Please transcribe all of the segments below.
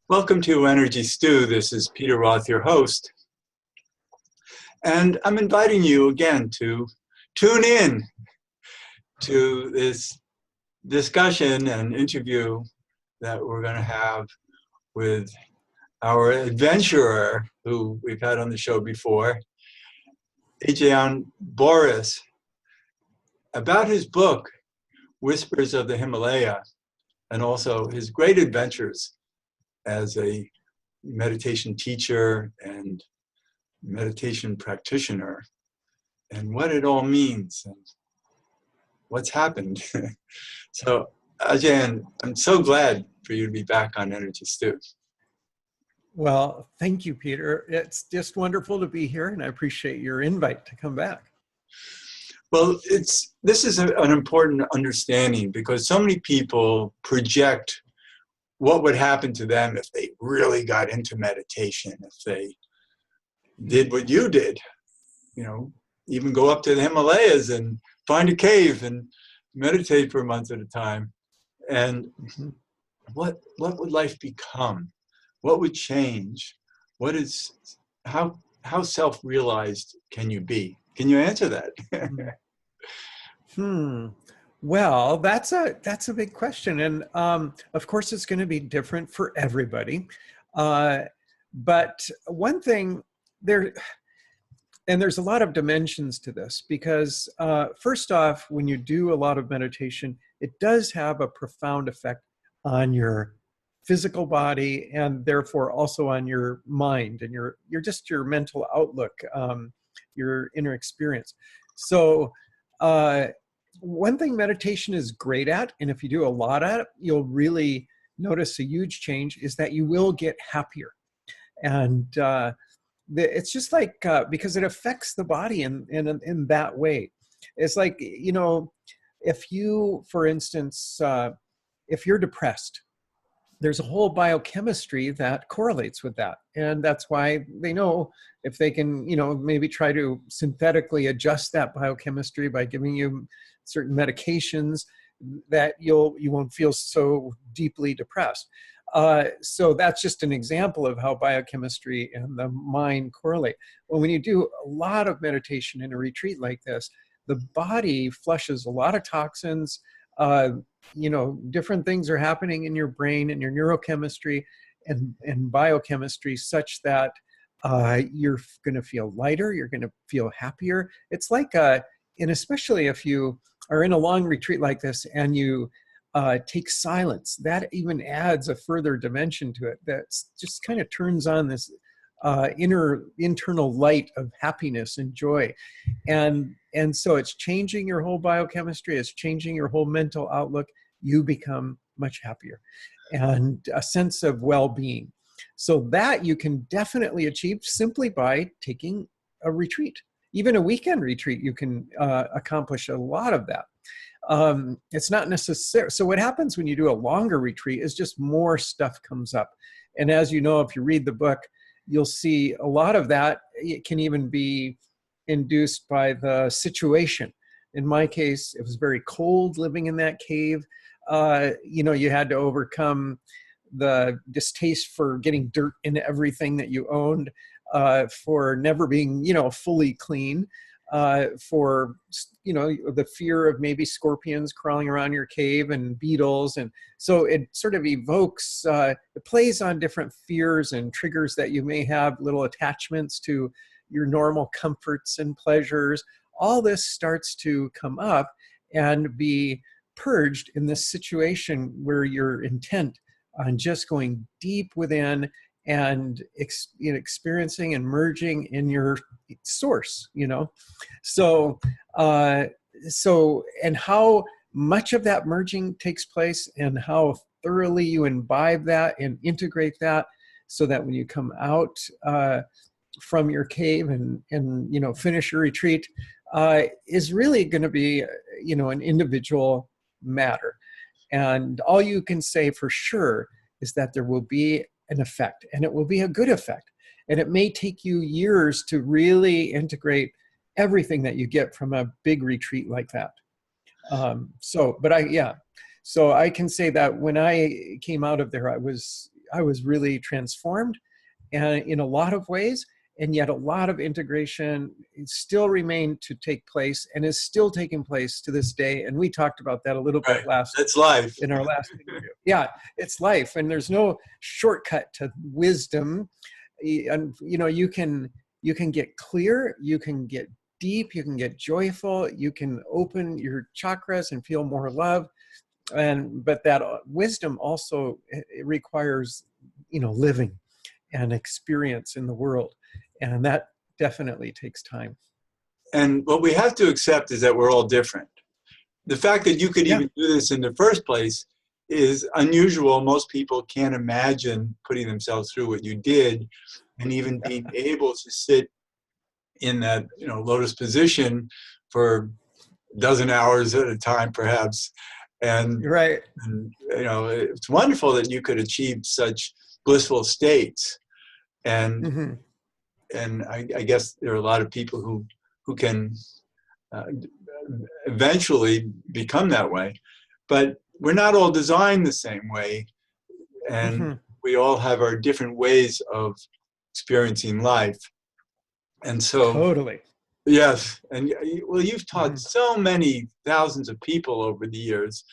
Welcome to Energy Stew. This is Peter Roth, your host. And I'm inviting you again to tune in to this discussion and interview that we're going to have with our adventurer, who we've had on the show before, Ajayan Borys, about his book, Whispers of the Himalaya, and also his great adventures as a meditation teacher and meditation practitioner, and what it all means and what's happened. So, Ajayan, I'm so glad for you to be back on Energy Stew. Well, thank you, Peter. It's just wonderful to be here, and I appreciate your invite to come back. Well, this is an important understanding because so many people project what would happen to them if they really got into meditation, if they did what you did, even go up to the Himalayas and find a cave and meditate for months at a time. And what would life become? What would change? How self-realized can you be? Can you answer that? Well, that's a big question. And of course, it's going to be different for everybody. But one thing there's a lot of dimensions to this because first off, when you do a lot of meditation, it does have a profound effect on your physical body and therefore also on your mind and your mental outlook, your inner experience. So one thing meditation is great at, and if you do a lot at it, you'll really notice a huge change, is that you will get happier. And it's just like, because it affects the body in that way. It's like, if you, for instance, if you're depressed, there's a whole biochemistry that correlates with that. And that's why they know if they can, maybe try to synthetically adjust that biochemistry by giving you certain medications, that you won't feel so deeply depressed. So that's just an example of how biochemistry and the mind correlate. Well, when you do a lot of meditation in a retreat like this, the body flushes a lot of toxins. Different things are happening in your brain and your neurochemistry and biochemistry such that you're going to feel lighter, you're going to feel happier. It's like, and especially if you are in a long retreat like this and you take silence, that even adds a further dimension to it that just kind of turns on this internal light of happiness and joy. And so it's changing your whole biochemistry, it's changing your whole mental outlook. You become much happier and a sense of well-being. So that you can definitely achieve simply by taking a retreat. Even a weekend retreat, you can accomplish a lot of that. It's not necessary. So what happens when you do a longer retreat is just more stuff comes up. And as you know, if you read the book, you'll see a lot of that. It can even be induced by the situation. In my case, it was very cold living in that cave. You had to overcome the distaste for getting dirt in everything that you owned, for never being, fully clean, for, the fear of maybe scorpions crawling around your cave and beetles. And so it sort of evokes, it plays on different fears and triggers that you may have, little attachments to your normal comforts and pleasures. All this starts to come up and be purged in this situation where you're intent on just going deep within and experiencing and merging in your source, So, and how much of that merging takes place and how thoroughly you imbibe that and integrate that so that when you come out from your cave and finish your retreat, is really going to be, an individual matter. And all you can say for sure is that there will be an effect, and it will be a good effect. And it may take you years to really integrate everything that you get from a big retreat like that. So I can say that when I came out of there, I was was really transformed, and in a lot of ways, and yet a lot of integration still remained to take place and is still taking place to this day. And we talked about that a little bit That's life. in our last interview. Yeah, it's life, and there's no shortcut to wisdom. And you can get clear, you can get deep, you can get joyful, you can open your chakras and feel more love. But that wisdom also, it requires living and experience in the world, and that definitely takes time. And what we have to accept is that we're all different. The fact that you could even do this in the first place is unusual. Most people can't imagine putting themselves through what you did, and even being able to sit in that lotus position for a dozen hours at a time, perhaps. And it's wonderful that you could achieve such blissful states. And and I guess there are a lot of people who can eventually become that way, but we're not all designed the same way, and we all have our different ways of experiencing life. And so totally. Yes, and well, you've taught so many thousands of people over the years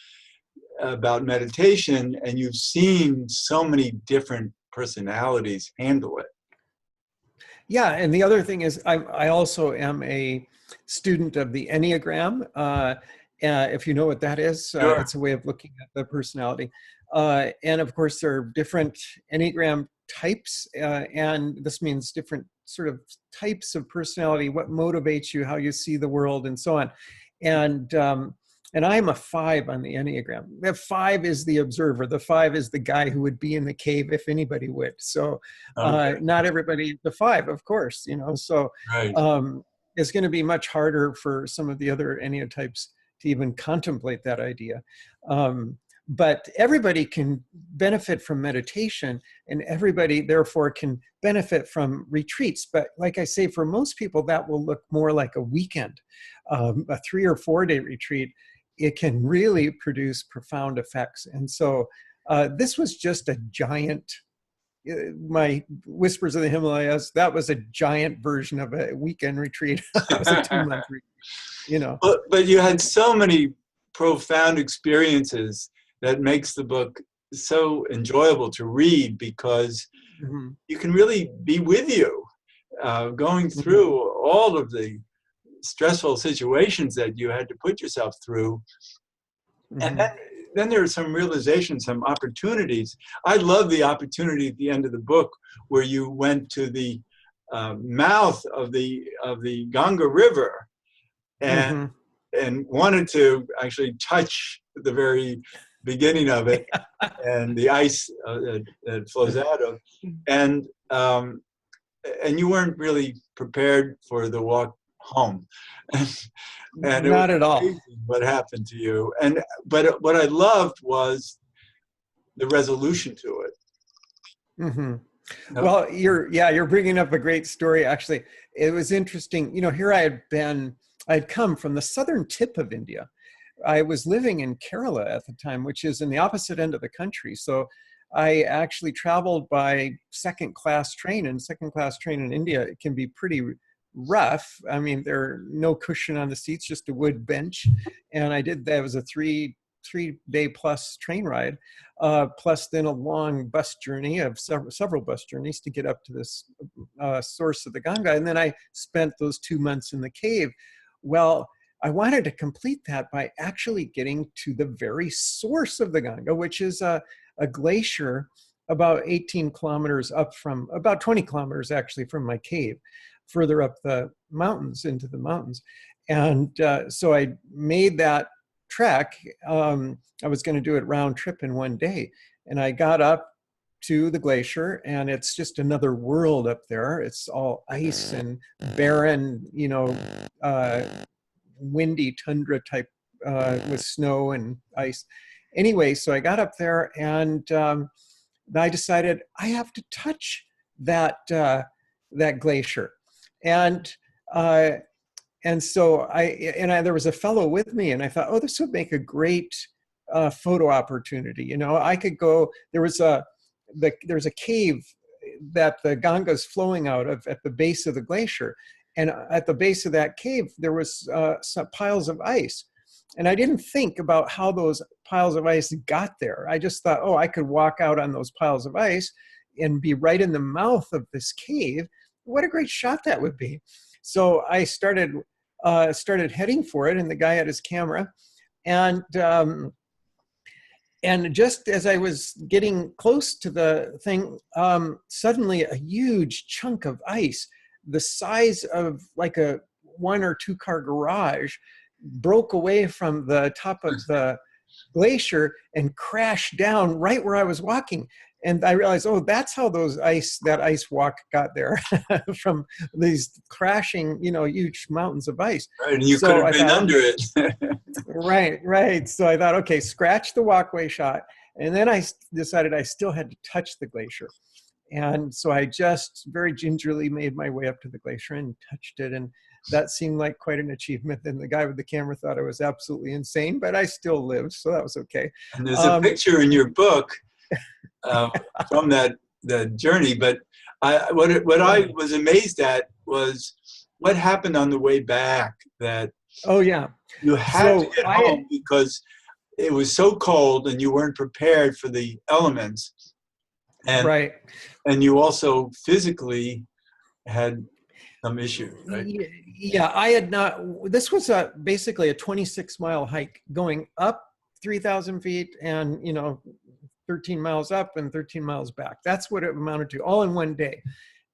about meditation, and you've seen so many different personalities handle it. Yeah, and the other thing is, I also am a student of the Enneagram. If you know what that is, Sure. It's a way of looking at the personality. And of course, there are different Enneagram types, and this means different sort of types of personality, what motivates you, how you see the world, and so on. And I'm a 5 on the Enneagram. The 5 is the observer. The 5 is the guy who would be in the cave if anybody would. So not everybody, the 5, of course, so it's going to be much harder for some of the other Enneatypes to even contemplate that idea. But everybody can benefit from meditation, and everybody therefore can benefit from retreats. But like I say, for most people, that will look more like a weekend, a 3 or 4 day retreat. It can really produce profound effects. And so this was just a giant, my Whispers of the Himalayas, that was a giant version of a weekend retreat. It was a 2-month retreat, But you had so many profound experiences that makes the book so enjoyable to read, because you can really be with you, going through all of the stressful situations that you had to put yourself through. And then there are some realizations, some opportunities. I love the opportunity at the end of the book where you went to the mouth of the Ganga River and wanted to actually touch the very beginning of it and the ice that flows out of, and you weren't really prepared for the walk home, and not at all. What happened to you? But what I loved was the resolution to it. Well, you're bringing up a great story. Actually, it was interesting. Here I'd come from the southern tip of India. I was living in Kerala at the time, which is in the opposite end of the country. So I actually traveled by second-class train, and second-class train in India, it can be pretty rough. I mean, there are no cushion on the seats, just a wood bench. And I did that. It was a three-day plus train ride, plus then a long bus journey of several bus journeys to get up to this source of the Ganga. And then I spent those 2 months in the cave. Well, I wanted to complete that by actually getting to the very source of the Ganga, which is a glacier about 18 kilometers up from, about 20 kilometers actually from my cave, further up the mountains, into the mountains. And so I made that trek. I was going to do it round trip in 1 day. And I got up to the glacier, and it's just another world up there. It's all ice and barren, windy tundra type with snow and ice. Anyway, so I got up there, and I decided I have to touch that glacier, and so there was a fellow with me, and I thought, oh, this would make a great photo opportunity. I could go. There was there's a cave that the Ganga's flowing out of at the base of the glacier. And at the base of that cave, there was some piles of ice. And I didn't think about how those piles of ice got there. I just thought, oh, I could walk out on those piles of ice and be right in the mouth of this cave. What a great shot that would be. So I started heading for it, and the guy had his camera. And just as I was getting close to the thing, suddenly a huge chunk of ice, the size of like a 1 or 2 car garage, broke away from the top of the glacier and crashed down right where I was walking. And I realized, oh, that's how that ice walk got there from these crashing, huge mountains of ice. Right, and you could have been under it. Right. So I thought, okay, scratch the walkway shot. And then I decided I still had to touch the glacier. And so I just very gingerly made my way up to the glacier and touched it. And that seemed like quite an achievement. And the guy with the camera thought I was absolutely insane, but I still lived, so that was okay. And there's a picture in your book from that journey. But what I was amazed at was what happened on the way back. That you had to get home because it was so cold and you weren't prepared for the elements. And and you also physically had some issue, right? Yeah, I had not. This was basically a 26-mile hike going up 3,000 feet and 13 miles up and 13 miles back. That's what it amounted to, all in one day.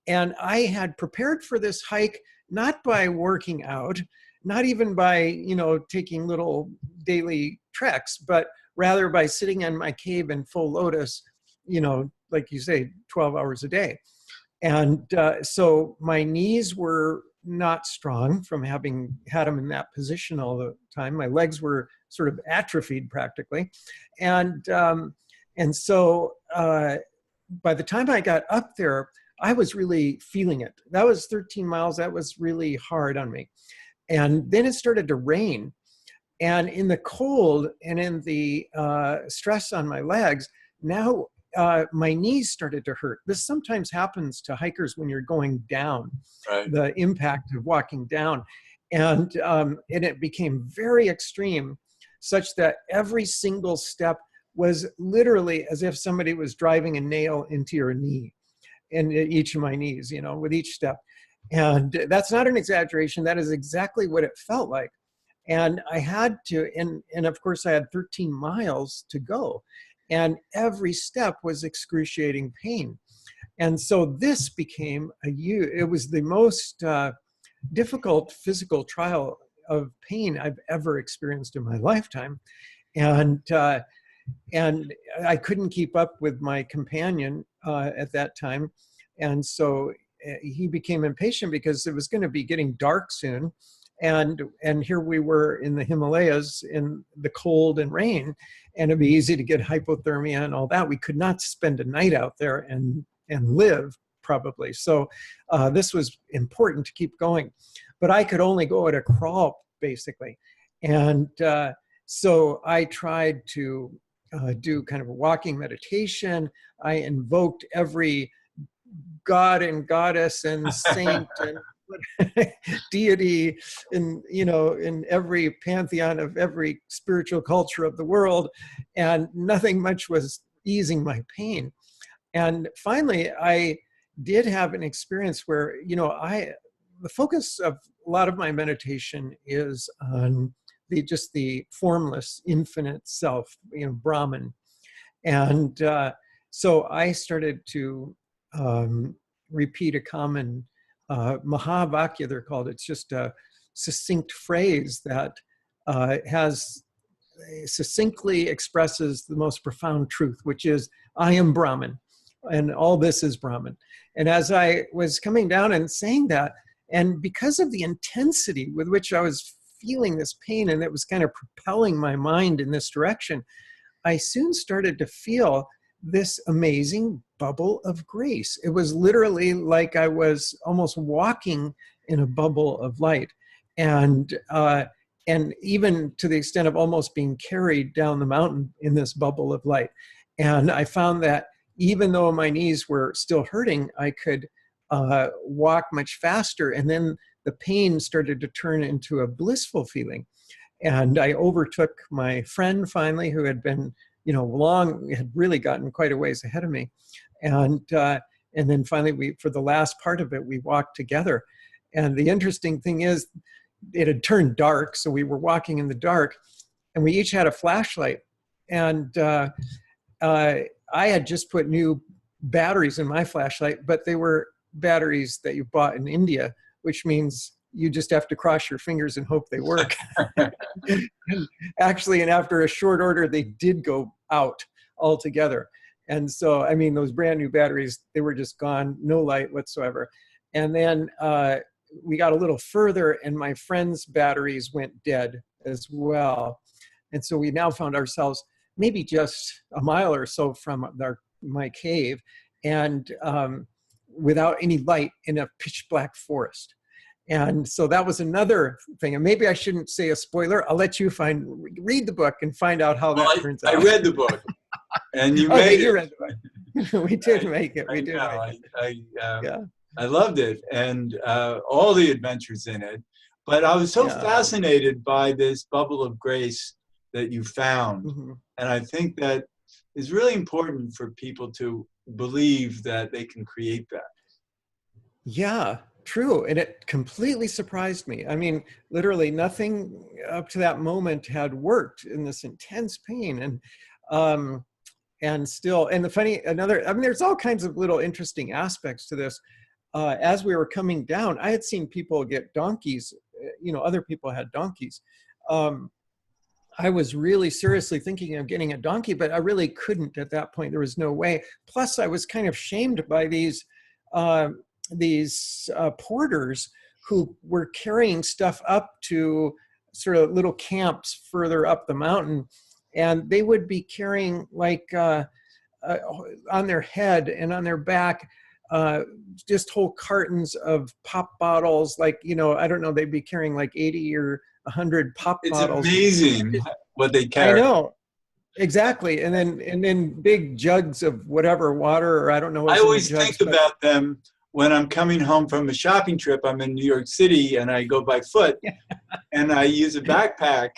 And I had prepared for this hike not by working out, not even by taking little daily treks, but rather by sitting in my cave in full lotus, like you say, 12 hours a day. And so my knees were not strong from having had them in that position all the time. My legs were sort of atrophied practically. And so by the time I got up there, I was really feeling it. That was 13 miles. That was really hard on me. And then it started to rain. And in the cold and in the stress on my legs, now my knees started to hurt. This sometimes happens to hikers when you're going down, the impact of walking down. And it became very extreme, such that every single step was literally as if somebody was driving a nail into your knee, in each of my knees, with each step. And that's not an exaggeration. That is exactly what it felt like. And I had to, and of course I had 13 miles to go. And every step was excruciating pain. And so this became it was the most difficult physical trial of pain I've ever experienced in my lifetime. And I couldn't keep up with my companion at that time. And so he became impatient because it was going to be getting dark soon. And here we were in the Himalayas in the cold and rain, and it'd be easy to get hypothermia and all that. We could not spend a night out there and live, probably. So this was important to keep going. But I could only go at a crawl, basically. And so I tried to do kind of a walking meditation. I invoked every god and goddess and saint and deity in every pantheon of every spiritual culture of the world, and nothing much was easing my pain. And finally, I did have an experience where the focus of a lot of my meditation is on the formless, infinite self, Brahman. And so I started to repeat a common Mahavakya, they're called. It's just a succinct phrase that succinctly expresses the most profound truth, which is, I am Brahman, and all this is Brahman. And as I was coming down and saying that, and because of the intensity with which I was feeling this pain, and it was kind of propelling my mind in this direction, I soon started to feel this amazing bubble of grace. It was literally like I was almost walking in a bubble of light, and even to the extent of almost being carried down the mountain in this bubble of light. And I found that even though my knees were still hurting, I could walk much faster. And then the pain started to turn into a blissful feeling. And I overtook my friend finally, who had been, had really gotten quite a ways ahead of me. And then finally, for the last part of it, we walked together. And the interesting thing is, it had turned dark, so we were walking in the dark, and we each had a flashlight. And I had just put new batteries in my flashlight, but they were batteries that you bought in India, which means you just have to cross your fingers and hope they work. Actually, and after a short order, they did go out altogether. And so, I mean, those brand new batteries, they were just gone, no light whatsoever. And then we got a little further, and my friend's batteries went dead as well. And so we now found ourselves maybe just a mile or so from my cave, and without any light in a pitch black forest. And so that was another thing. And maybe I shouldn't say a spoiler. I'll let you read the book and find out how that turns out. I read the book, and you made it. You read the book. We did make it. We did make it. I loved it, and all the adventures in it. But I was so fascinated by this bubble of grace that you found. Mm-hmm. And I think that is really important for people to believe that they can create that. Yeah, true. And it completely surprised me. I mean, literally nothing up to that moment had worked in this intense pain. And still, and there's all kinds of little interesting aspects to this. As we were coming down, I had seen people get donkeys, other people had donkeys. I was really seriously thinking of getting a donkey, but I really couldn't at that point. There was no way. Plus, I was kind of shamed by these porters who were carrying stuff up to sort of little camps further up the mountain. And they would be carrying on their head and on their back, just whole cartons of pop bottles. I don't know, they'd be carrying like 80 or 100 pop bottles. It's amazing what they carry. I know. Exactly. And then big jugs of whatever water, or I don't know. I always think about them when I'm coming home from a shopping trip. I'm in New York City and I go by foot and I use a backpack,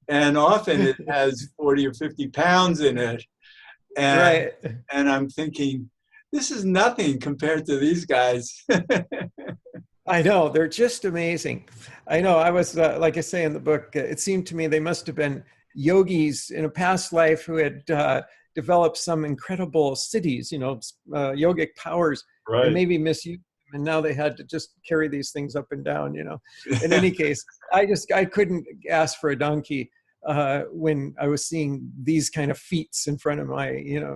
and often it has 40 or 50 pounds in it. And, and I'm thinking, this is nothing compared to these guys. I know, they're just amazing. I know, I was, like I say in the book, it seemed to me they must have been yogis in a past life who had developed some incredible cities, yogic powers, and maybe misused them, and now they had to just carry these things up and down, In any case, I couldn't ask for a donkey when I was seeing these kind of feats in front of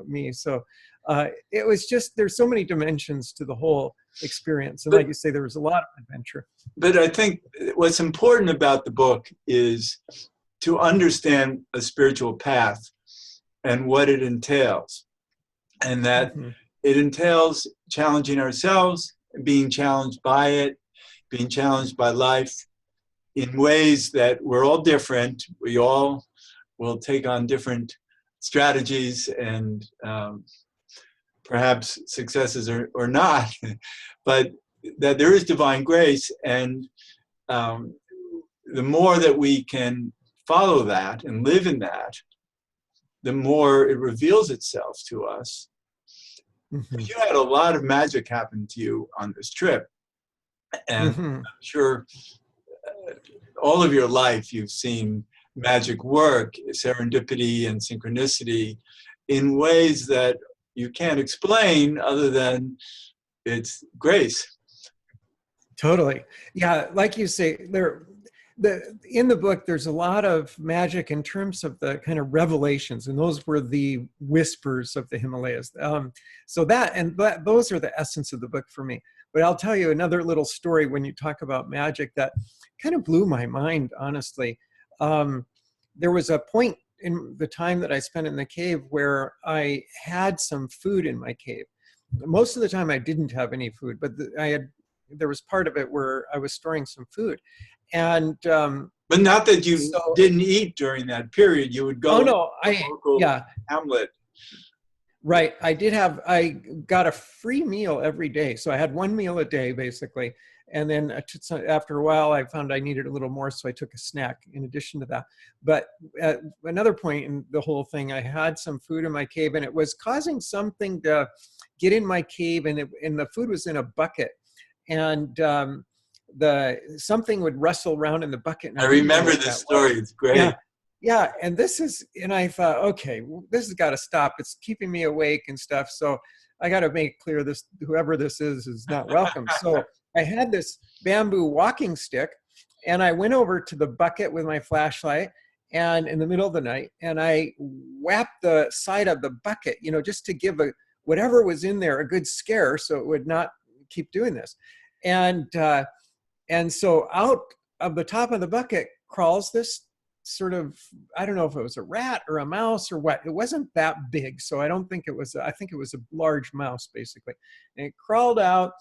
me. So it was just, there's so many dimensions to the whole experience. And like you say, there was a lot of adventure. But I think what's important about the book is to understand a spiritual path and what it entails. And that it entails challenging ourselves, being challenged by it, being challenged by life in ways that we're all different. We all will take on different strategies and perhaps successes or not, but that there is divine grace. And the more that we can follow that and live in that, the more it reveals itself to us. Mm-hmm. You had a lot of magic happen to you on this trip. And I'm sure all of your life you've seen magic work, serendipity and synchronicity in ways that you can't explain other than it's grace. Totally. Yeah, like you say, in the book, there's a lot of magic in terms of the kind of revelations, and those were the whispers of the Himalayas. Those are the essence of the book for me. But I'll tell you another little story when you talk about magic that kind of blew my mind, honestly. There was a point in the time that I spent in the cave where I had some food in my cave. Most of the time I didn't have any food, but there was part of it where I was storing some food. And but not that you didn't eat during that period. You would go to the local hamlet. Right. I got a free meal every day. So I had one meal a day basically. And then after a while, I found I needed a little more. So I took a snack in addition to that. But at another point in the whole thing, I had some food in my cave and it was causing something to get in my cave, and the food was in a bucket. And something would rustle around in the bucket. And I I didn't know remember what this that was. story. It's great. Yeah. Yeah, and I thought, okay, this has got to stop. It's keeping me awake and stuff. So I got to make clear this, whoever this is not welcome. So I had this bamboo walking stick, and I went over to the bucket with my flashlight, and in the middle of the night, and I whapped the side of the bucket, just to give whatever was in there a good scare, so it would not keep doing this. And so out of the top of the bucket crawls this sort of, I don't know if it was a rat or a mouse or what. It wasn't that big, so I don't think it was. I think it was a large mouse, basically. And it crawled out,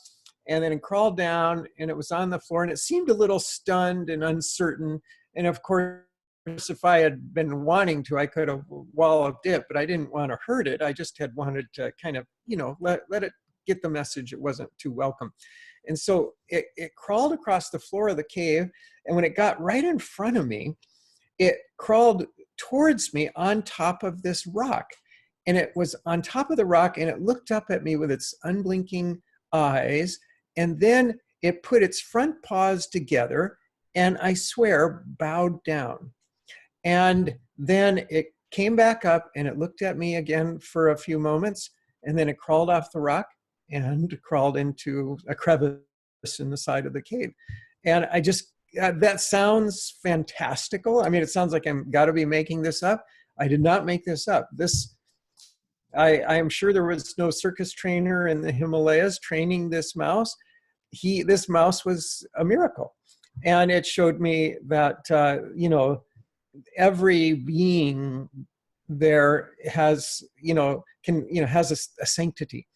and then it crawled down, and it was on the floor, and it seemed a little stunned and uncertain. And of course, if I had been wanting to, I could have walloped it, but I didn't want to hurt it. I just had wanted to kind of, let it get the message it wasn't too welcome. And so it crawled across the floor of the cave, and when it got right in front of me, it crawled towards me on top of this rock. And it was on top of the rock, and it looked up at me with its unblinking eyes. And then it put its front paws together, and I swear, bowed down. And then it came back up, and it looked at me again for a few moments, and then it crawled off the rock and crawled into a crevice in the side of the cave. And I just, that sounds fantastical. I mean, it sounds like I'm got to be making this up. I did not make this up. I am sure there was no circus trainer in the Himalayas training this mouse. This mouse was a miracle. And it showed me that, every being there has, has a sanctity.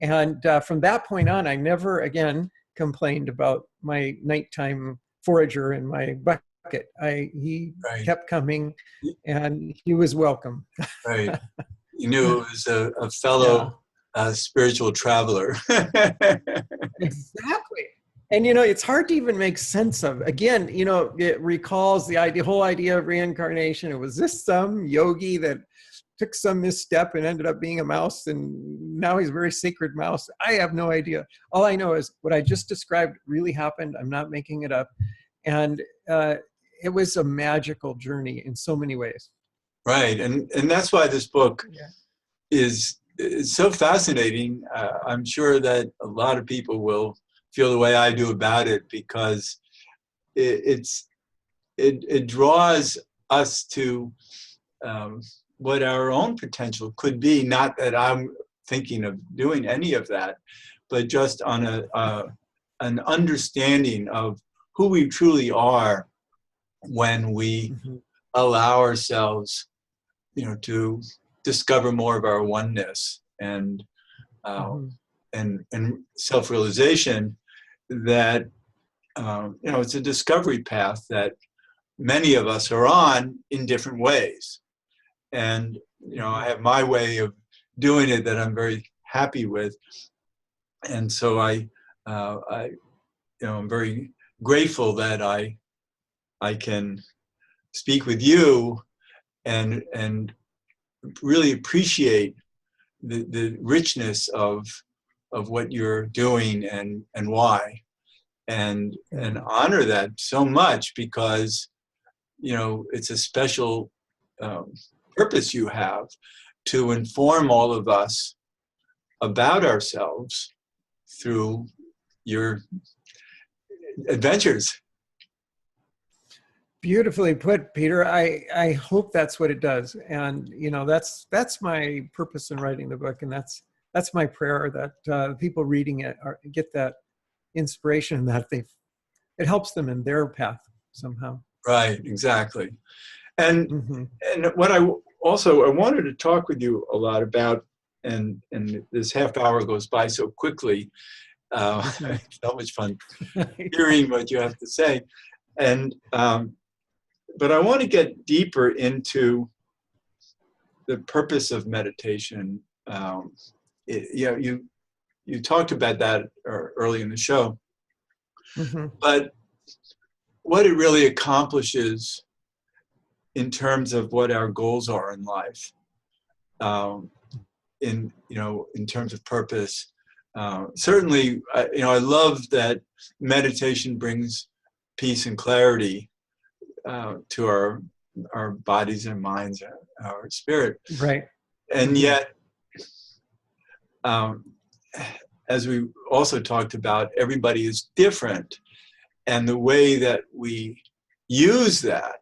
And from that point on, I never again complained about my nighttime forager in my bucket. He Right. kept coming, and he was welcome. Right. You knew it was a fellow spiritual traveler. Exactly. And, it's hard to even make sense of. Again, it recalls the whole idea of reincarnation. It was this some yogi that took some misstep and ended up being a mouse, and now he's a very sacred mouse. I have no idea. All I know is what I just described really happened. I'm not making it up. And it was a magical journey in so many ways. Right. And that's why this book is so fascinating. I'm sure that a lot of people will feel the way I do about it, because it draws us to what our own potential could be. Not that I'm thinking of doing any of that, but just on an understanding of who we truly are when we allow ourselves, to discover more of our oneness and self-realization that it's a discovery path that many of us are on in different ways. And I have my way of doing it that I'm very happy with, and so I'm very grateful that I can speak with you and really appreciate the richness of what you're doing and why, and honor that so much, because it's a special purpose you have to inform all of us about ourselves through your adventures. Beautifully put, Peter. I hope that's what it does. And, that's my purpose in writing the book. And that's my prayer, that people reading it get that inspiration, that it helps them in their path somehow. Right, exactly. And what I wanted to talk with you a lot about, and this half hour goes by so quickly. It's so much fun hearing what you have to say. And but I want to get deeper into the purpose of meditation um, you talked about that early in the show, Mm-hmm. but what it really accomplishes in terms of what our goals are in life, in terms of purpose. Certainly, I love that meditation brings peace and clarity to our bodies and minds, our spirit. Right. And Mm-hmm. yet, as we also talked about, everybody is different. And the way that we use that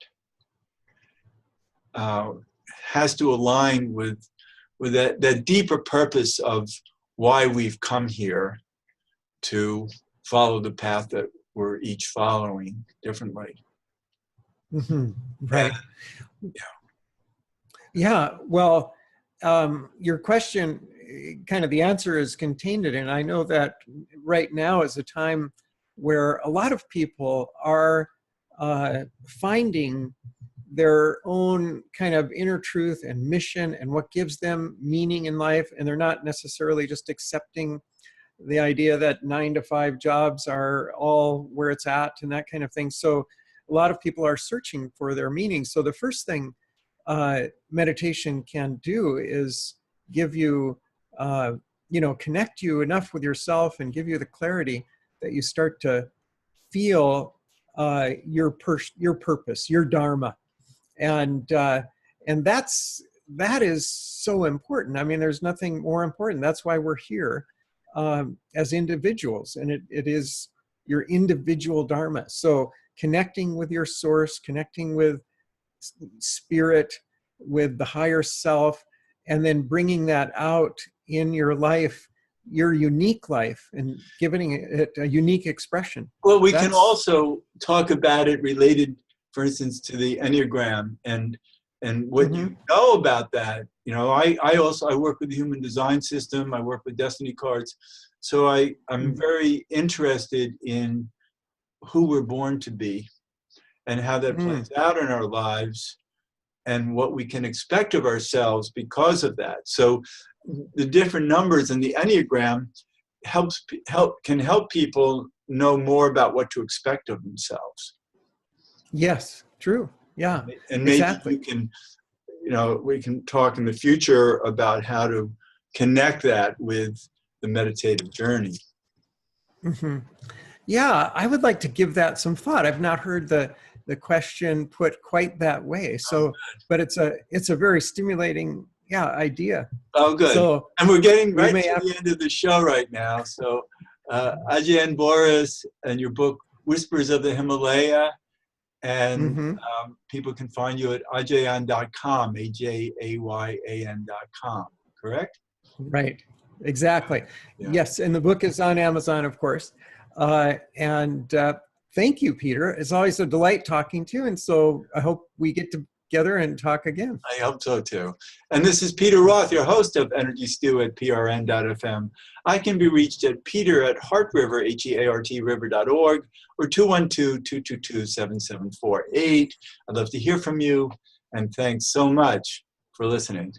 has to align with that deeper purpose of why we've come here to follow the path that we're each following differently. Mm-hmm. Right. And, Yeah. Well, your question, kind of the answer is contained in it. And I know that right now is a time where a lot of people are finding their own kind of inner truth and mission and what gives them meaning in life. And they're not necessarily just accepting the idea that 9-to-5 jobs are all where it's at and that kind of thing. So a lot of people are searching for their meaning. So the first thing meditation can do is give you, connect you enough with yourself and give you the clarity that you start to feel your purpose, your dharma, and that is so important. I mean, there's nothing more important. That's why we're here as individuals, and it is your individual dharma. So connecting with your source, connecting with spirit, with the higher self, and then bringing that out in your life, your unique life, and giving it a unique expression. well, we can also talk about it related, for instance, to the Enneagram and what Mm-hmm. you know about that. I work with the human design system. I work with destiny cards. So I'm Mm-hmm. very interested in who we're born to be and how that plays out in our lives and what we can expect of ourselves because of that. So the different numbers in the Enneagram can help people know more about what to expect of themselves. Yes, true. Yeah, And maybe exactly. we can talk in the future about how to connect that with the meditative journey. Mm-hmm. Yeah, I would like to give that some thought. I've not heard the question put quite that way. So, but it's a very stimulating, idea. Oh, good. So And we're getting we right may to have. the end of the show right now. So Ajayan Borys and your book, Whispers of the Himalaya, and Mm-hmm. people can find you at ajayan.com, ajayan.com, correct? Right. Exactly. Yeah. Yes, and the book is on Amazon, of course. And thank you, Peter. It's always a delight talking to you. And so I hope we get together and talk again. I hope so too. And this is Peter Roth, your host of Energy Stew at prn.fm. I can be reached at peter@heartriver, HEART river.org, or 212-222-7748. I'd love to hear from you, and thanks so much for listening.